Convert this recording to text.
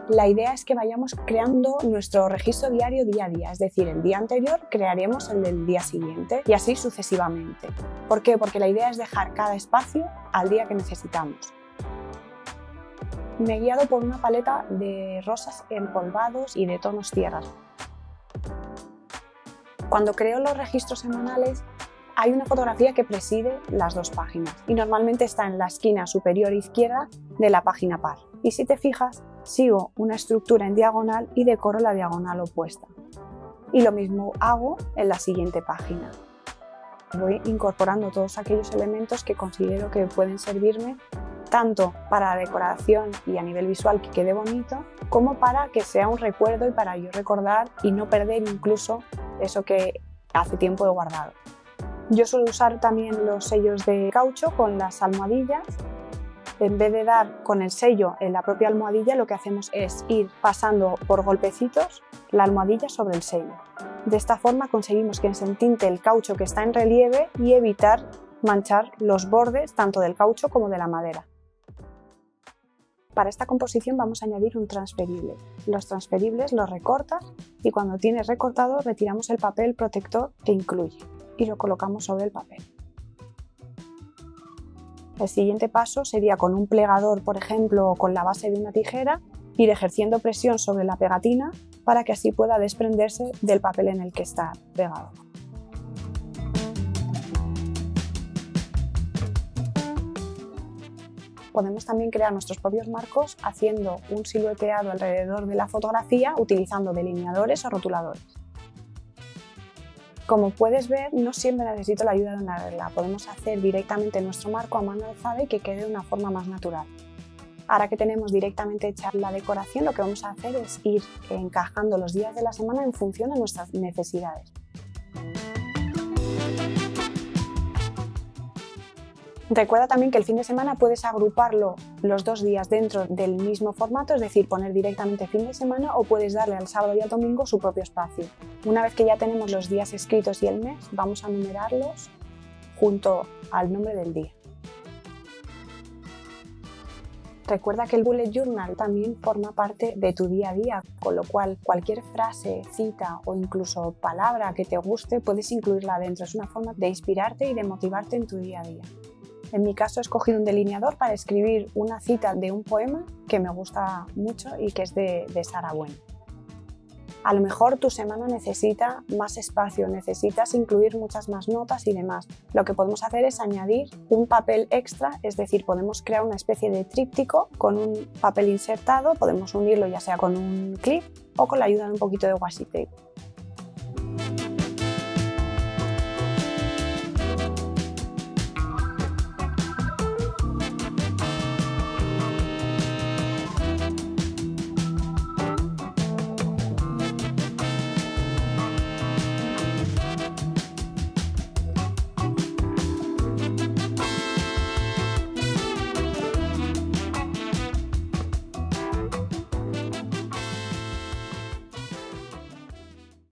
La idea es que vayamos creando nuestro registro diario día a día, es decir, el día anterior crearemos el del día siguiente y así sucesivamente. ¿Por qué? Porque la idea es dejar cada espacio al día que necesitamos. Me he guiado por una paleta de rosas empolvados y de tonos tierras. Cuando creo los registros semanales, hay una fotografía que preside las dos páginas y normalmente está en la esquina superior izquierda de la página par. Y si te fijas, sigo una estructura en diagonal y decoro la diagonal opuesta. Y lo mismo hago en la siguiente página. Voy incorporando todos aquellos elementos que considero que pueden servirme tanto para la decoración y a nivel visual que quede bonito, como para que sea un recuerdo y para yo recordar y no perder incluso eso que hace tiempo he guardado. Yo suelo usar también los sellos de caucho con las almohadillas. En vez de dar con el sello en la propia almohadilla, lo que hacemos es ir pasando por golpecitos la almohadilla sobre el sello. De esta forma conseguimos que se entinte el caucho que está en relieve y evitar manchar los bordes tanto del caucho como de la madera. Para esta composición vamos a añadir un transferible. Los transferibles los recortas y cuando tienes recortado retiramos el papel protector que incluye y lo colocamos sobre el papel. El siguiente paso sería con un plegador, por ejemplo, o con la base de una tijera, ir ejerciendo presión sobre la pegatina para que así pueda desprenderse del papel en el que está pegado. Podemos también crear nuestros propios marcos haciendo un silueteado alrededor de la fotografía utilizando delineadores o rotuladores. Como puedes ver, no siempre necesito la ayuda de una regla. Podemos hacer directamente nuestro marco a mano alzada y que quede de una forma más natural. Ahora que tenemos directamente hecha la decoración, lo que vamos a hacer es ir encajando los días de la semana en función de nuestras necesidades. Recuerda también que el fin de semana puedes agruparlo los dos días dentro del mismo formato, es decir, poner directamente fin de semana o puedes darle al sábado y al domingo su propio espacio. Una vez que ya tenemos los días escritos y el mes, vamos a numerarlos junto al nombre del día. Recuerda que el Bullet Journal también forma parte de tu día a día, con lo cual cualquier frase, cita o incluso palabra que te guste puedes incluirla dentro. Es una forma de inspirarte y de motivarte en tu día a día. En mi caso he escogido un delineador para escribir una cita de un poema que me gusta mucho y que es de Sara Bueno. A lo mejor tu semana necesita más espacio, necesitas incluir muchas más notas y demás. Lo que podemos hacer es añadir un papel extra, es decir, podemos crear una especie de tríptico con un papel insertado, podemos unirlo ya sea con un clip o con la ayuda de un poquito de washi tape.